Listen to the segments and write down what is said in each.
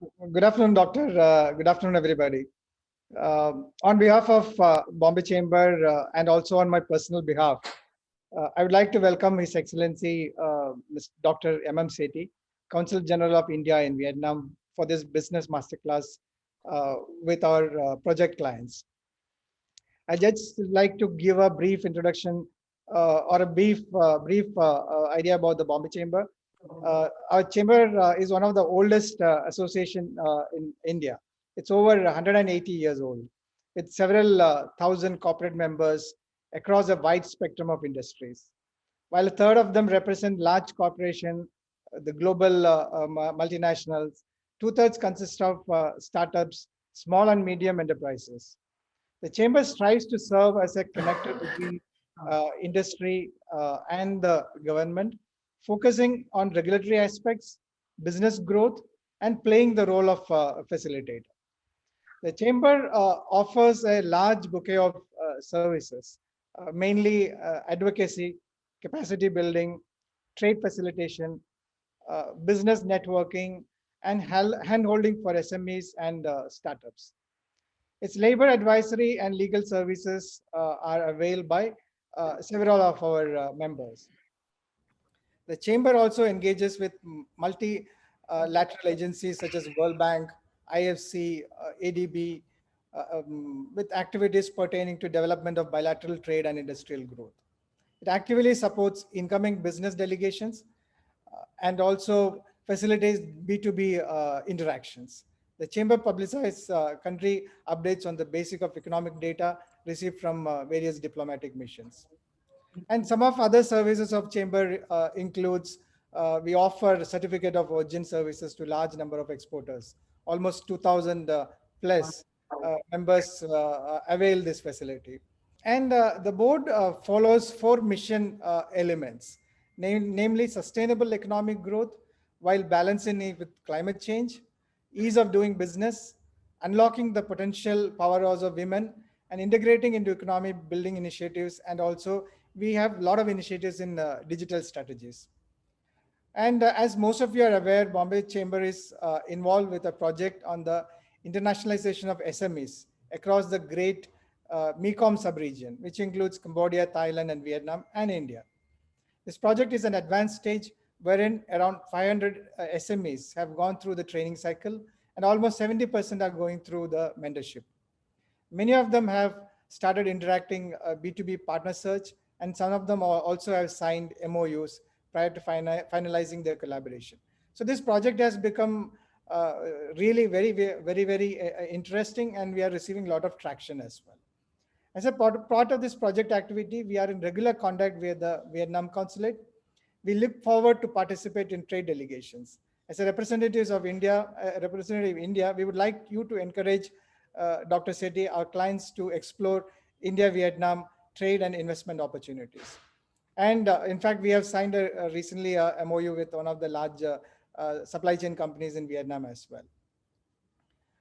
Good afternoon, Doctor. Good afternoon, everybody. On behalf of Bombay Chamber and also on my personal behalf, I would like to welcome His Excellency Mr. Dr. M.M. Sethi, Consul General of India in Vietnam, for this business masterclass with our project clients. I just like to give a brief introduction or a brief idea about the Bombay Chamber. Our chamber is one of the oldest association in India. It's over 180 years old, with several thousand corporate members across a wide spectrum of industries. While a third of them represent large corporations, the global multinationals, two-thirds consist of startups, small and medium enterprises. The chamber strives to serve as a connector between industry and the government, focusing on regulatory aspects, business growth, and playing the role of facilitator. The chamber offers a large bouquet of services, mainly advocacy, capacity building, trade facilitation, business networking, and hand-holding for SMEs and startups. Its labor advisory and legal services are availed by several of our members. The chamber also engages with multilateral agencies such as World Bank, IFC, ADB, with activities pertaining to development of bilateral trade and industrial growth. It actively supports incoming business delegations and also facilitates B2B interactions. The chamber publicizes country updates on the basic of economic data received from various diplomatic missions. And some of other services of chamber includes we offer certificate of origin services to large number of exporters. Almost 2,000 plus members avail this facility. And the board follows four mission elements, namely sustainable economic growth while balancing it with climate change, ease of doing business, unlocking the potential powers of women, and integrating into economic building initiatives. And also, we have a lot of initiatives in digital strategies. And as most of you are aware, Bombay Chamber is involved with a project on the internationalization of SMEs across the great Mekong sub-region, which includes Cambodia, Thailand, and Vietnam, and India. This project is an advanced stage wherein around 500 SMEs have gone through the training cycle, and almost 70% are going through the mentorship. Many of them have started interacting B2B partner search, and some of them also have signed MOUs prior to finalizing their collaboration. So this project has become really very interesting, and we are receiving a lot of traction as well. As a part of this project activity, we are in regular contact with the Vietnam consulate. We look forward to participate in trade delegations. As a representative of India, we would like you to encourage Dr. Sethi, our clients, to explore India-Vietnam trade and investment opportunities. And in fact, we have signed recently a MOU with one of the large supply chain companies in Vietnam as well.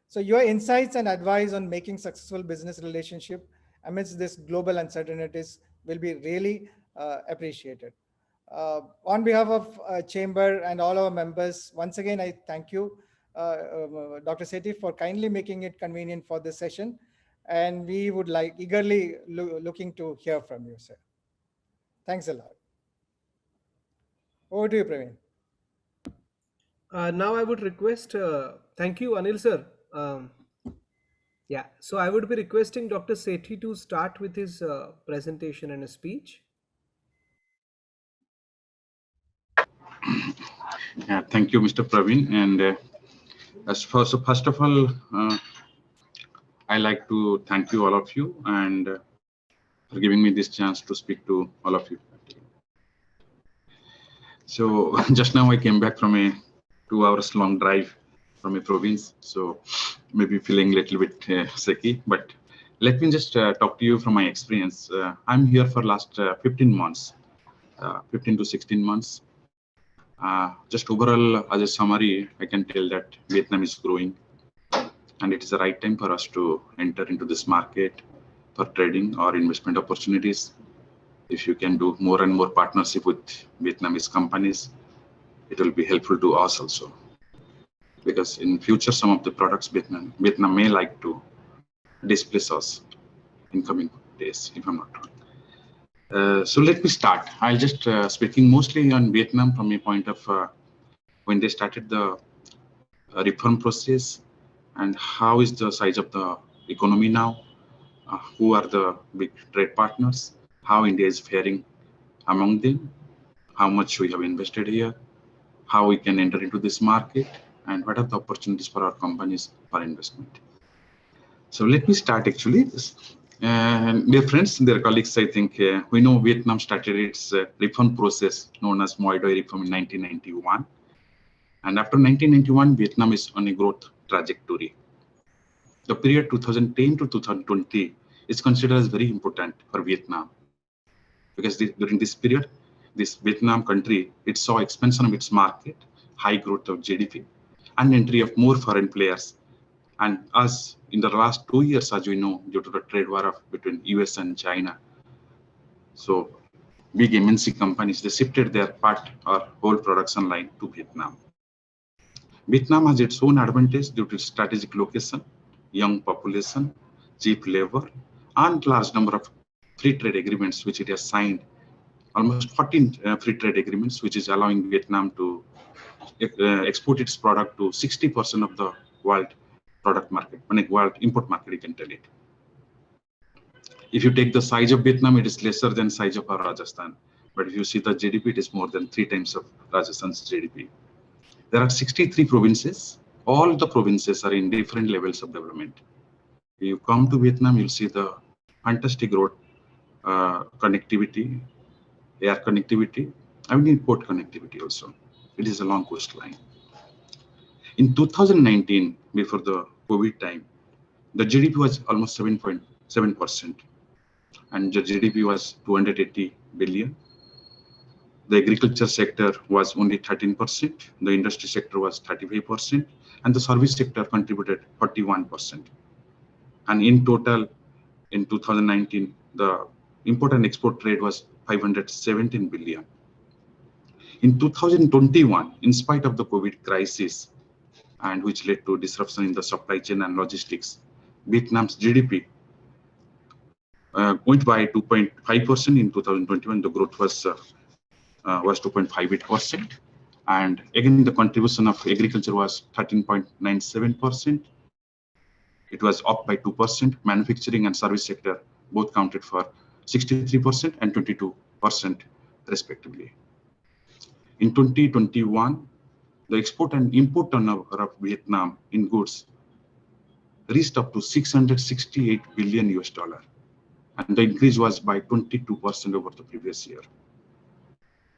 So your insights and advice on making successful business relationship amidst this global uncertainties will be really appreciated. On behalf of Chamber and all our members, once again, I thank you, Dr. Sethi, for kindly making it convenient for this session. And we would like eagerly looking to hear from you, sir. Thanks a lot. Over to you, Praveen. Now I would request, thank you, Anil sir. Yeah, so I would be requesting Dr. Sethi to start with his presentation and a speech. Yeah, thank you, Mr. Praveen. And first of all, I like to thank you, all of you, and for giving me this chance to speak to all of you. So just now I came back from a 2 hours long drive from a province, so maybe feeling a little bit sicky, but let me just talk to you from my experience. I'm here for last 15 months, 15 to 16 months. Just overall, as a summary, I can tell that Vietnam is growing, and it is the right time for us to enter into this market for trading or investment opportunities. If you can do more and more partnership with Vietnamese companies, it will be helpful to us also. because in future some of the products Vietnam may like to displace us in coming days, if I'm not wrong. So let me start. I'll just speaking mostly on Vietnam from a point of when they started the reform process and how is the size of the economy now, who are the big trade partners, how India is faring among them, how much we have invested here, how we can enter into this market, and what are the opportunities for our companies for investment. So let me start actually. Dear friends, dear colleagues, I think we know Vietnam started its reform process known as Moi Doi reform in 1991. And after 1991, Vietnam is on a growth trajectory. The period 2010 to 2020 is considered as very important for Vietnam because during this period, this Vietnam country, it saw expansion of its market, high growth of GDP, and entry of more foreign players. And as in the last 2 years, as we know, due to the trade war between US and China, so big MNC companies, they shifted their part or whole production line to Vietnam. Vietnam has its own advantage due to its strategic location, young population, cheap labor, and large number of free trade agreements which it has signed. Almost 14 free trade agreements, which is allowing Vietnam to export its product to 60% of the world product market, world import market, you can tell it. If you take the size of Vietnam, it is lesser than size of our Rajasthan. But if you see the GDP, it is more than 3 times of Rajasthan's GDP. There are 63 provinces. All the provinces are in different levels of development. If you come to Vietnam, you'll see the fantastic road connectivity, air connectivity, I mean port connectivity also. It is a long coastline. In 2019, before the COVID time, the GDP was almost 7.7%, and the GDP was 280 billion. The agriculture sector was only 13%, the industry sector was 35%, and the service sector contributed 41%. And in total, in 2019, the import and export trade was 517 billion. In 2021, in spite of the COVID crisis, and which led to disruption in the supply chain and logistics, Vietnam's GDP went by 2.5% in 2021. The growth was 2.58%, and again the contribution of agriculture was 13.97%. It was up by 2%. Manufacturing and service sector both counted for 63% and 22% respectively. In 2021, the export and import turnover of Vietnam in goods reached up to 668 billion US dollar, and the increase was by 22% over the previous year.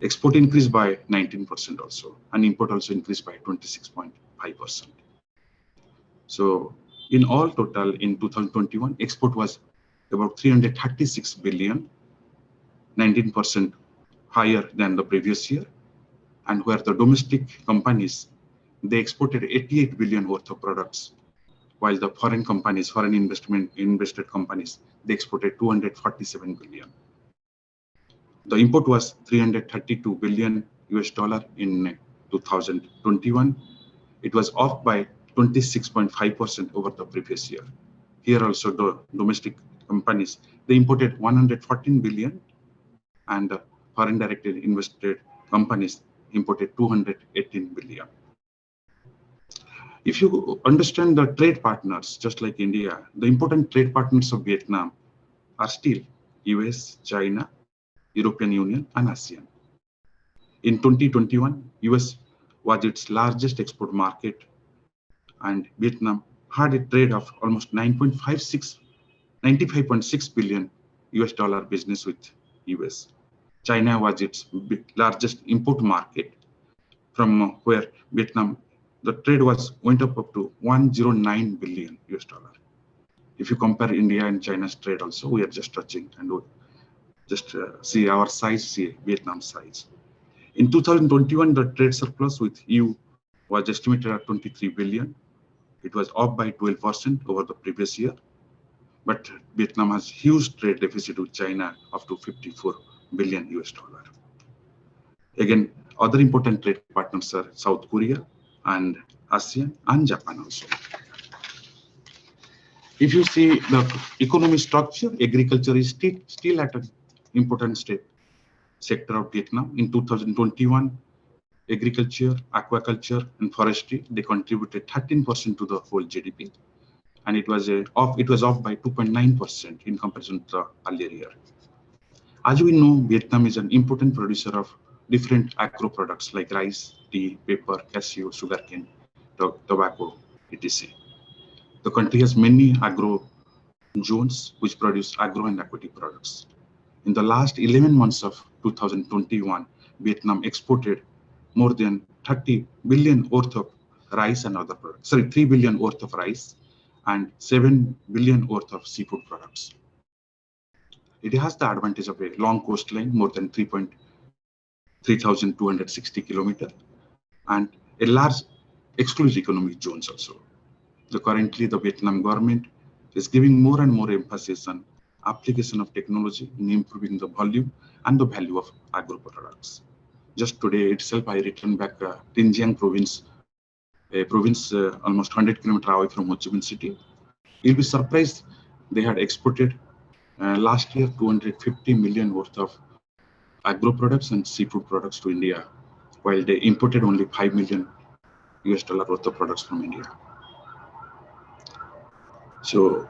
Export increased by 19% also, and import also increased by 26.5%. So in all total, in 2021, export was about 336 billion, 19% higher than the previous year, and where the domestic companies, they exported 88 billion worth of products, while the foreign companies, foreign invested companies, they exported 247 billion. The import was 332 billion US dollar in 2021. It was off by 26.5% over the previous year. Here also the domestic companies, they imported 114 billion, and the foreign directly invested companies imported 218 billion. If you understand the trade partners, just like India, the important trade partners of Vietnam are still US, China, European Union, and ASEAN. In 2021, US was its largest export market, and Vietnam had a trade of almost 95.6 billion US dollar business with US. China was its largest import market, from where Vietnam, the trade went up to 109 billion US dollar. If you compare India and China's trade also, we are just touching, and we'll just see our size, see Vietnam's size. In 2021, the trade surplus with EU was estimated at 23 billion. It was up by 12% over the previous year. But Vietnam has huge trade deficit with China up to 54 billion US dollar. Again, other important trade partners are South Korea and ASEAN, and Japan also. If you see the economy structure, agriculture is still at an important sector of Vietnam. In 2021, agriculture, aquaculture, and forestry, they contributed 13% to the whole GDP, and it was off by 2.9% in comparison to the earlier year. As we know, Vietnam is an important producer of different agro products like rice, tea, paper, cashew, sugarcane, tobacco, etc. The country has many agro zones which produce agro and aquatic products. In the last 11 months of 2021, Vietnam exported more than 30 billion worth of rice and other products. 3 billion worth of rice and 7 billion worth of seafood products. It has the advantage of a long coastline, more than 3,260 kilometers, and a large exclusive economic zones also. Currently, the Vietnam government is giving more and more emphasis on application of technology in improving the volume and the value of agro products. Just today itself, I returned back Tin Giang province, a province almost 100 kilometers away from Ho Chi Minh City. You'll be surprised they had exported last year 250 million worth of agro products and seafood products to India, while they imported only $5 million worth of products from India. So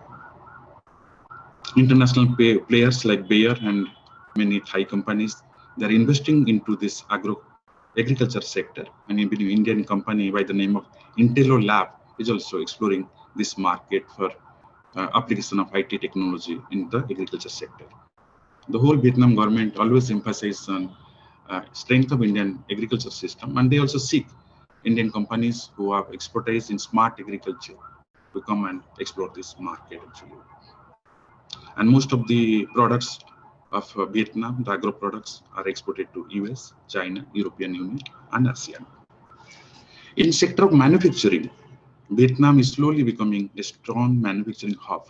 international players like Bayer and many Thai companies, they're investing into this agriculture sector, and even an Indian company by the name of Intello Lab is also exploring this market for application of IT technology in the agriculture sector. The whole Vietnam government always emphasizes on strength of Indian agriculture system, and they also seek Indian companies who have expertise in smart agriculture to come and explore this market actually. And most of the products of Vietnam, the agro products, are exported to US, China, European Union, and ASEAN. In sector of manufacturing, Vietnam is slowly becoming a strong manufacturing hub.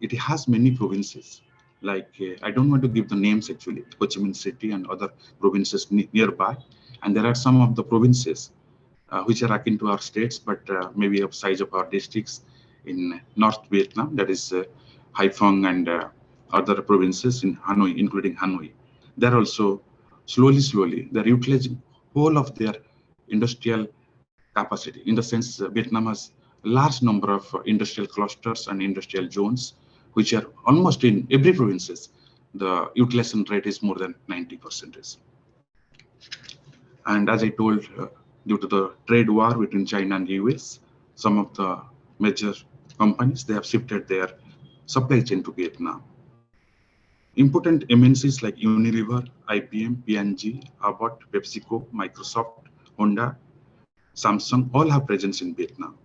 It has many provinces, like I don't want to give the names actually, Ho Chi Minh City and other provinces nearby, and there are some of the provinces which are akin to our states, but maybe of size of our districts in North Vietnam, that is Hai Phong and other provinces in Hanoi, including Hanoi. They're also slowly, they're utilizing whole of their industrial capacity. In the sense, Vietnam has a large number of industrial clusters and industrial zones, which are almost in every provinces. The utilization rate is more than 90%. And as I told, due to the trade war between China and the US, some of the major companies, they have shifted their supply chain to Vietnam. Important MNCs like Unilever, IBM, P&G, Abbott, PepsiCo, Microsoft, Honda, Samsung all have presence in Vietnam.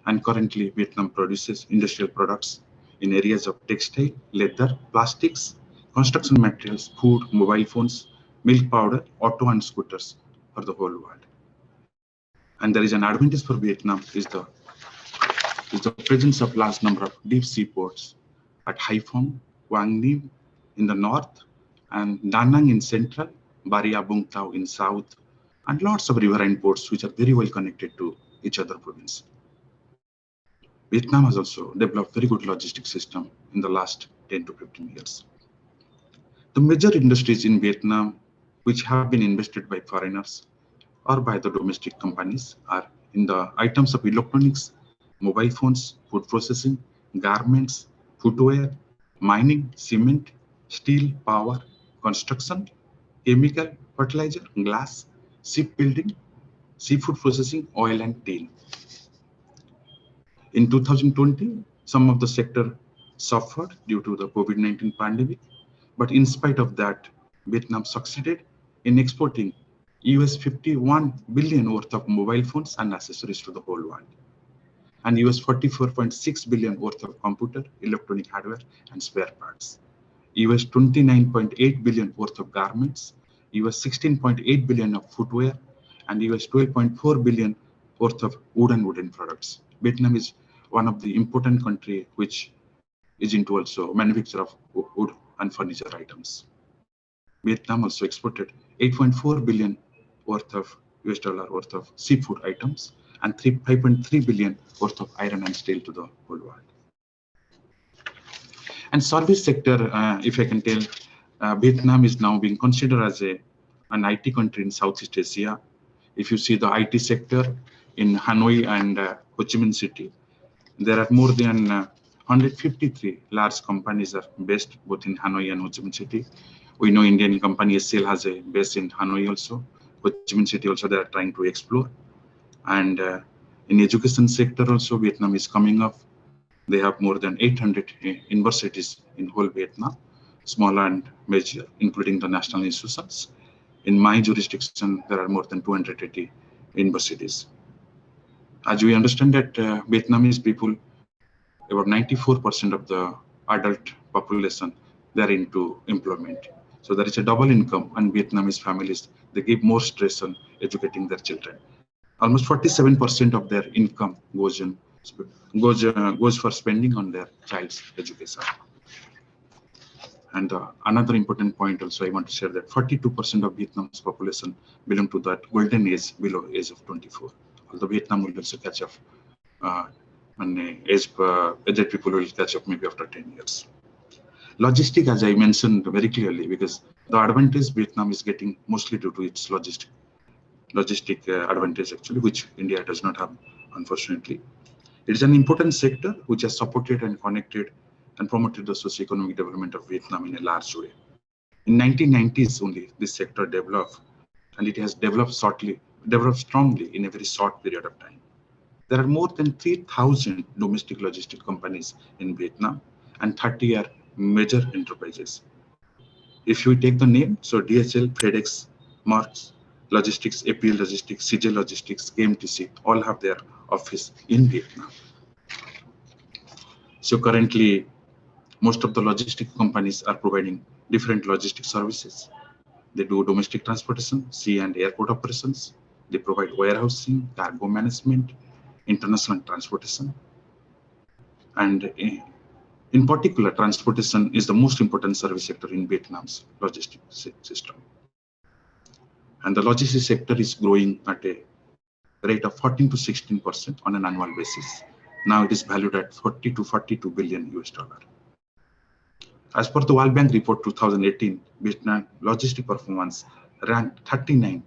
And currently, Vietnam produces industrial products in areas of textile, leather, plastics, construction materials, food, mobile phones, milk powder, auto and scooters for the whole world. And there is an advantage for Vietnam is the presence of large number of deep sea ports at Hai Phong, Quang Ninh in the north, and Da Nang in central, Baria Bung Tau in south, and lots of riverine ports which are very well connected to each other province. Vietnam has also developed very good logistic system in the last 10 to 15 years. The major industries in Vietnam which have been invested by foreigners or by the domestic companies are in the items of electronics, mobile phones, food processing, garments, footwear, mining, cement, steel, power, construction, chemical, fertilizer, glass, shipbuilding, seafood processing, oil and tin. In 2020, some of the sector suffered due to the COVID-19 pandemic, but in spite of that, Vietnam succeeded in exporting US 51 billion worth of mobile phones and accessories to the whole world, and US 44.6 billion worth of computer, electronic hardware and spare parts, US 29.8 billion worth of garments, US 16.8 billion of footwear, and US 12.4 billion worth of wooden products. Vietnam is one of the important country which is into also manufacture of wood and furniture items. Vietnam also exported 8.4 billion worth of US dollar worth of seafood items and 5.3 billion worth of iron and steel to the whole world. And service sector, if I can tell, Vietnam is now being considered as an IT country in Southeast Asia. If you see the IT sector in Hanoi and Ho Chi Minh City, there are more than 153 large companies are based both in Hanoi and Ho Chi Minh City. We know Indian company SCL has a base in Hanoi also. Ho Chi Minh City also they are trying to explore. And in education sector also, Vietnam is coming up. They have more than 800 universities in whole Vietnam, small and major, including the national institutions. In my jurisdiction, there are more than 280 universities. As we understand that Vietnamese people, about 94% of the adult population, they're into employment. So there is a double income, and Vietnamese families, they give more stress on educating their children. Almost 47% of their income goes for spending on their child's education. And another important point also I want to share that 42% of Vietnam's population belong to that golden age below age of 24. Although Vietnam will also catch up, and aged people will catch up maybe after 10 years. Logistic, as I mentioned very clearly, because the advantage Vietnam is getting mostly due to its logistic advantage actually, which India does not have, unfortunately. It is an important sector which has supported and connected and promoted the socio-economic development of Vietnam in a large way. In 1990s only, this sector developed, and it has developed strongly in a very short period of time. There are more than 3,000 domestic logistic companies in Vietnam, and 30 are major enterprises. If you take the name, so DHL, FedEx, Maersk Logistics, APL Logistics, CJ Logistics, KMTC, all have their office in Vietnam. So currently, most of the logistic companies are providing different logistic services. They do domestic transportation, sea and airport operations. They provide warehousing, cargo management, international transportation. And in particular, transportation is the most important service sector in Vietnam's logistics system. And the logistics sector is growing at a rate of 14 to 16% on an annual basis. Now it is valued at 40 to 42 billion US dollar. As per the World Bank report 2018, Vietnam logistic performance ranked 39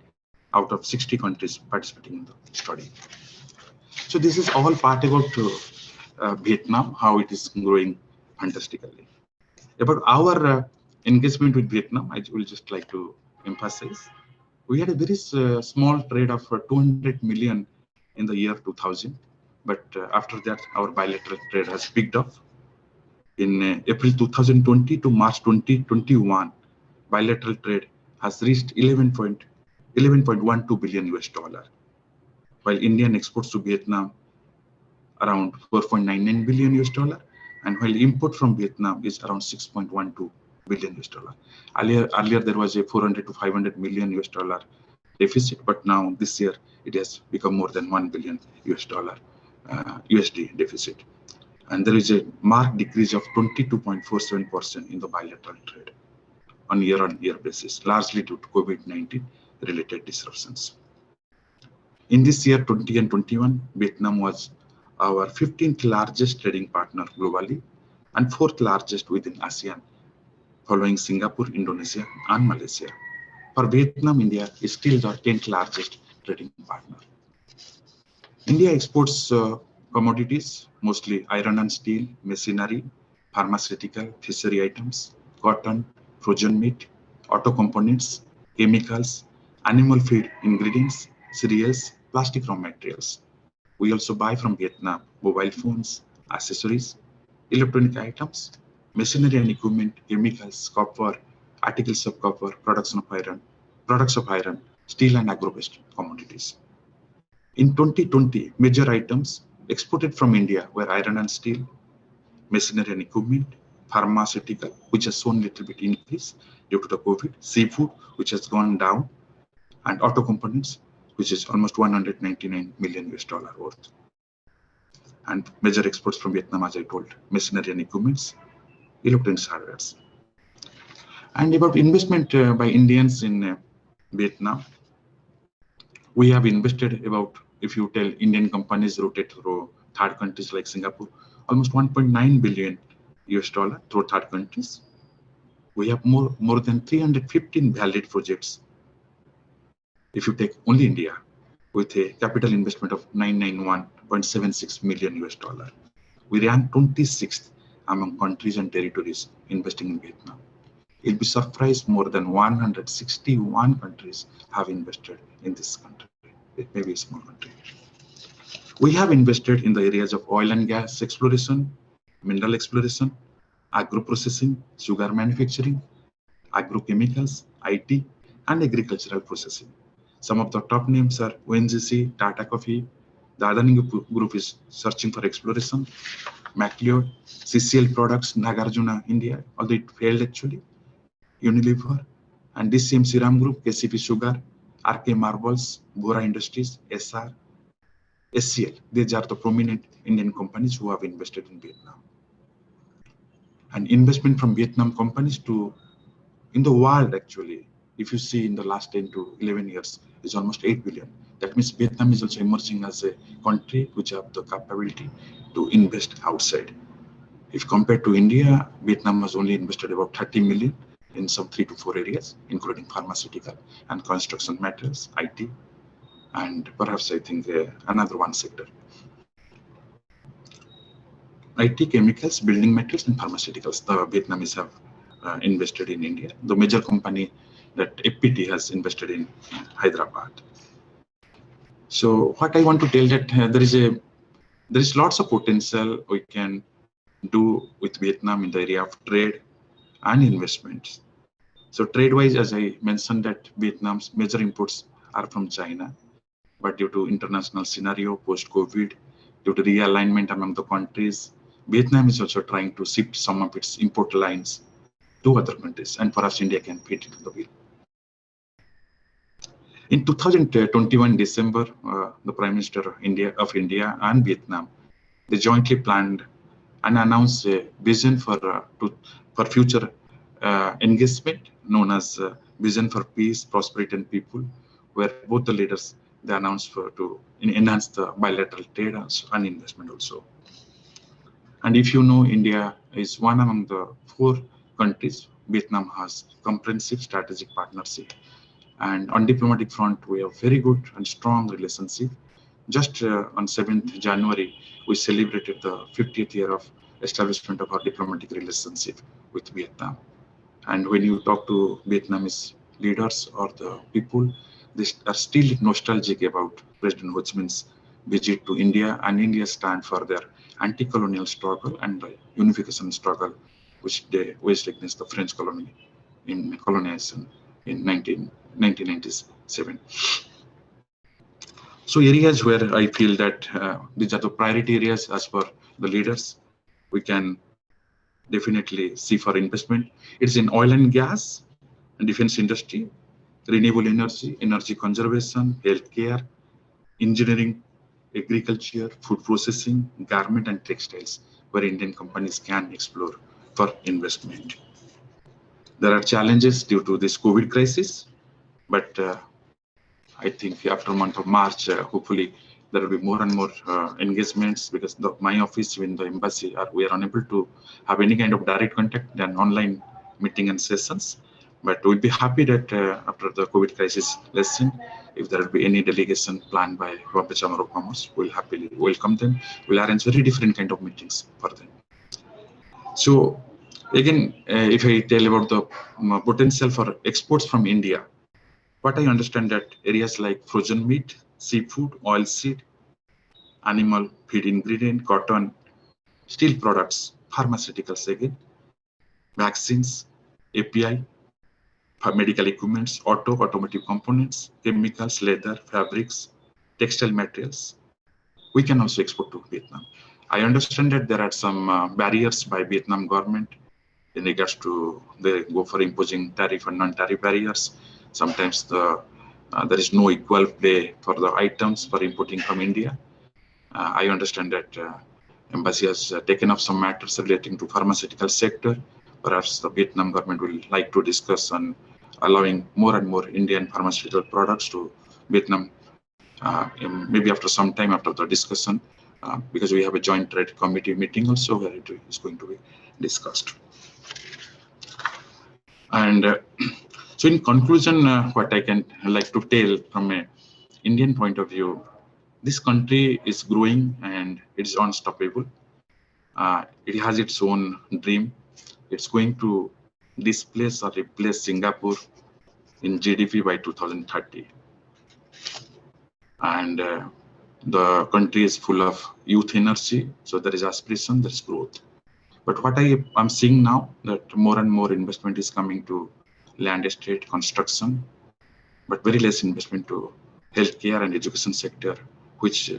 out of 60 countries participating in the study. So this is all part about Vietnam, how it is growing fantastically. About our engagement with Vietnam, I will just like to emphasize. We had a very small trade of 200 million in the year 2000, but after that, our bilateral trade has picked up. In April 2020 to March 2021, bilateral trade has reached 11.12 billion US dollar, while Indian exports to Vietnam around 4.99 billion US dollar, and while import from Vietnam is around 6.12 billion US dollar. Earlier there was a 400 to 500 million US dollar deficit, but now this year it has become more than 1 billion US dollar USD deficit. And there is a marked decrease of 22.47% in the bilateral trade on year-on-year basis, largely due to COVID-19 related disruptions. In this year 20 and 21, Vietnam was our 15th largest trading partner globally and 4th largest within ASEAN, following Singapore, Indonesia, and Malaysia. For Vietnam, India is still the 10th largest trading partner. India exports commodities, mostly iron and steel, machinery, pharmaceutical, fishery items, cotton, frozen meat, auto components, chemicals, animal feed ingredients, cereals, plastic raw materials. We also buy from Vietnam mobile phones, accessories, electronic items, machinery and equipment, chemicals, copper, articles of copper, products of iron, steel and agro-based commodities. In 2020, major items exported from India were iron and steel, machinery and equipment, pharmaceutical, which has shown a little bit increase due to the COVID, seafood, which has gone down, and auto components, which is almost 199 million US dollar worth. And major exports from Vietnam, as I told, machinery and equipments, electronics hardware. And about investment by Indians in Vietnam, we have invested about if you tell Indian companies rotate through third countries like Singapore, almost 1.9 billion US dollar through third countries. We have more than 315 valid projects. If you take only India, with a capital investment of 991.76 million US dollar, we rank 26th among countries and territories investing in Vietnam. You'll be surprised more than 161 countries have invested in this country. It may be a small country. We have invested in the areas of oil and gas exploration, mineral exploration, agro-processing, sugar manufacturing, agrochemicals, IT, and agricultural processing. Some of the top names are ONGC, Tata Coffee, the Adani Group is searching for exploration, MacLeod, CCL Products, Nagarjuna, India, although it failed actually, Unilever, and this same Serum Group, KCP Sugar, RK Marbles, Bora Industries, SR, SCL. These are the prominent Indian companies who have invested in Vietnam. And investment from Vietnam companies to in the world actually, if you see in the last 10 to 11 years, is almost 8 billion. That means Vietnam is also emerging as a country which have the capability to invest outside. If compared to India, Vietnam has only invested about 30 million in some 3 to 4 areas, including pharmaceutical and construction materials, IT, and perhaps I think another one sector. IT, chemicals, building materials, and pharmaceuticals. The Vietnamese have invested in India. The major company that FPT has invested in Hyderabad. So what I want to tell that there is lots of potential we can do with Vietnam in the area of trade and investments. So trade-wise, as I mentioned, that Vietnam's major imports are from China, but due to international scenario post-COVID, due to realignment among the countries, Vietnam is also trying to shift some of its import lines to other countries, and perhaps India can fit into the bill. In 2021 December, the Prime Minister of India and Vietnam, they jointly planned and announced a vision for future engagement known as Vision for Peace, Prosperity and People, where both the leaders they announced to enhance the bilateral trade and investment also. And if you know, India is one among the 4 countries Vietnam has comprehensive strategic partnership. And on diplomatic front, we have very good and strong relationship. Just on 7th January, we celebrated the 50th year of establishment of our diplomatic relationship with Vietnam. And when you talk to Vietnamese leaders or the people, they are still nostalgic about President Ho Chi Minh's visit to India and India's stand for their anti-colonial struggle and the unification struggle which they waged against the French colony in colonization in 1997. So areas where I feel that these are the priority areas as per the leaders, we can definitely see for investment. It's in oil and gas and defense industry, renewable energy, energy conservation, healthcare, engineering, agriculture, food processing, garment and textiles, where Indian companies can explore for investment. There are challenges due to this COVID crisis, but I think after month of March, hopefully there will be more and more engagements, because my office in the embassy, we are unable to have any kind of direct contact than online meeting and sessions. But we'll be happy that after the COVID crisis lesson, if there will be any delegation planned by Bombay Chamber of Commerce, we'll happily welcome them. We'll arrange very different kind of meetings for them. So again, if I tell about the potential for exports from India, what I understand that areas like frozen meat, seafood, oilseed, animal feed ingredient, cotton, steel products, pharmaceuticals again, vaccines, API, medical equipments, automotive components, chemicals, leather, fabrics, textile materials, we can also export to Vietnam. I understand that there are some barriers by Vietnam government in regards to they go for imposing tariff and non-tariff barriers. Sometimes there is no equal play for the items for importing from India. I understand that embassy has taken up some matters relating to pharmaceutical sector. Perhaps the Vietnam government will like to discuss on allowing more and more Indian pharmaceutical products to Vietnam maybe after some time after the discussion, because we have a joint trade committee meeting also where it is going to be discussed. And so in conclusion, what I can like to tell from a Indian point of view, this country is growing and it is unstoppable. It has its own dream. It's going to displace or replace Singapore in GDP by 2030. And the country is full of youth energy, so there is aspiration, there is growth. But what I'm seeing now, that more and more investment is coming to land estate construction, but very less investment to healthcare and education sector, which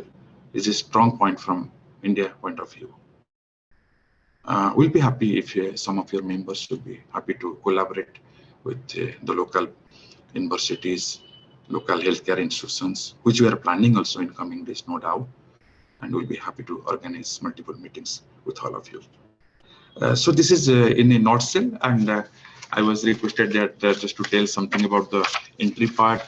is a strong point from India point of view. We'll be happy if some of your members will be happy to collaborate with the local universities, local healthcare institutions, which we are planning also in coming days, no doubt. And we'll be happy to organize multiple meetings with all of you. So this is in a nutshell, and I was requested that just to tell something about the entry part,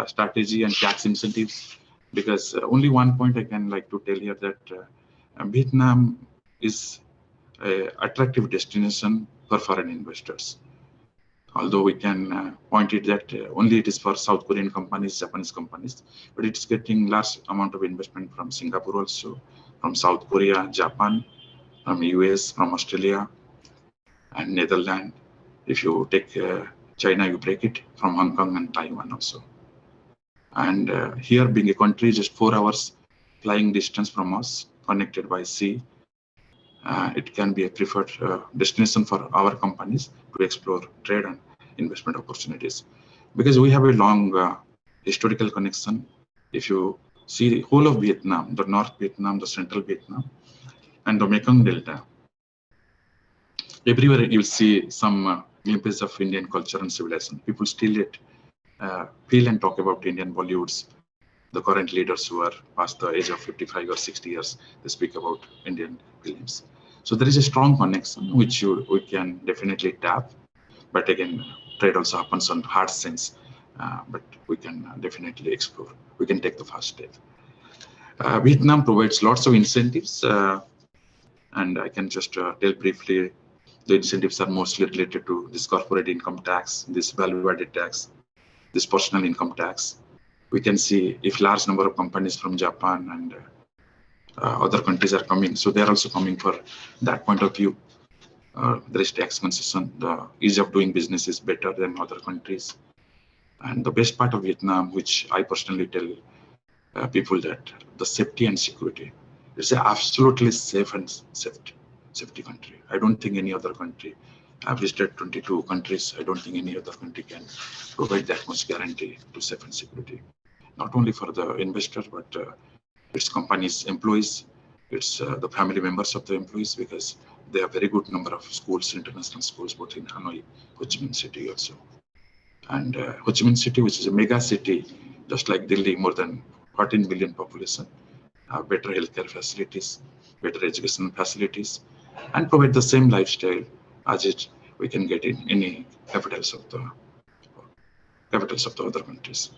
strategy and tax incentives, because only one point I can like to tell here that Vietnam is an attractive destination for foreign investors. Although we can point it that only it is for South Korean companies, Japanese companies, but it's getting large amount of investment from Singapore also, from South Korea, Japan, from US, from Australia, and Netherlands. If you take China, you break it from Hong Kong and Taiwan also. And here being a country just 4 hours flying distance from us, connected by sea, it can be a preferred destination for our companies to explore trade and investment opportunities, because we have a long historical connection. If you see the whole of Vietnam, the North Vietnam, the Central Vietnam, and the Mekong Delta, everywhere you'll see some glimpses of Indian culture and civilization. People still yet feel and talk about Indian Bollywoods. The current leaders who are past the age of 55 or 60 years, they speak about Indian films. So there is a strong connection which we can definitely tap. But again, trade also happens on hard sense, but we can definitely explore. We can take the first step. Vietnam provides lots of incentives, and I can just tell briefly. The incentives are mostly related to this corporate income tax, this value-added tax, this personal income tax. We can see if large number of companies from Japan and other countries are coming, so they are also coming for that point of view. There is tax concession. The ease of doing business is better than other countries. And the best part of Vietnam, which I personally tell people, that the safety and security. It's an absolutely safe and safety country. I don't think any other country. I've visited 22 countries. I don't think any other country can provide that much guarantee to safety and security, not only for the investor, but its companies' employees, its the family members of the employees, because they have very good number of schools, international schools, both in Hanoi, Ho Chi Minh City also. And Ho Chi Minh City, which is a mega city, just like Delhi, more than 14 million population, have better healthcare facilities, better education facilities, and provide the same lifestyle as we can get in any capitals of the other countries.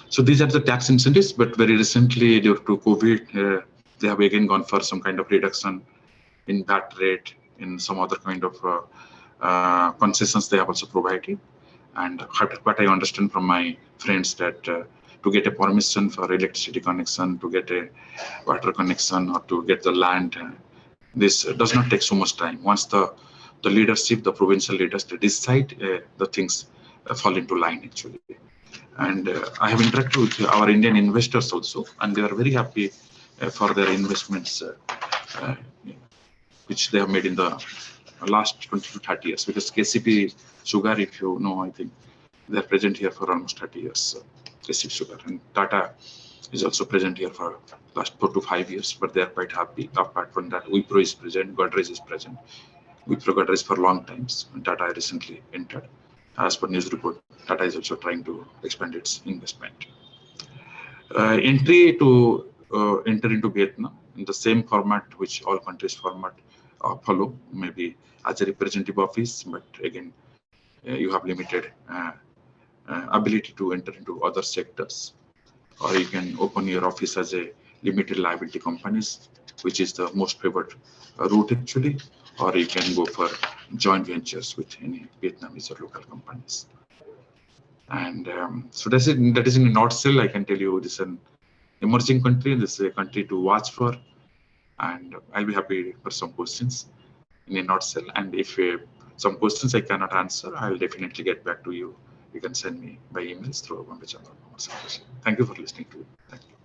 So these are the tax incentives, but very recently due to COVID, they have again gone for some kind of reduction in VAT rate, in some other kind of concessions they have also provided. And what I understand from my friends that to get a permission for electricity connection, to get a water connection, or to get the land, this does not take so much time. Once the leadership, the provincial leaders, they decide, the things fall into line actually. And I have interacted with our Indian investors also, and they are very happy for their investments which they have made in the last 20 to 30 years. Because KCP Sugar, if you know, I think they are present here for almost 30 years. KCP Sugar, and Tata is also present here for last 4 to 5 years, but they are quite happy. Apart from that, Wipro is present, Godrej is present. Wipro Godrej for long times, and Tata recently entered. As per news report, Tata is also trying to expand its investment. Entry to enter into Vietnam in the same format which all countries follow, maybe as a representative office, but again, you have limited ability to enter into other sectors. or you can open your office as a limited liability companies, which is the most favored route actually, or you can go for joint ventures with any Vietnamese or local companies. And so that is in a nutshell. I can tell you this is an emerging country. This is a country to watch for, and I'll be happy for some questions in a nutshell. And if some questions I cannot answer, I'll definitely get back to you. You can send me by emails through Bombay Chamber of Commerce. Thank you for listening to me. Thank you.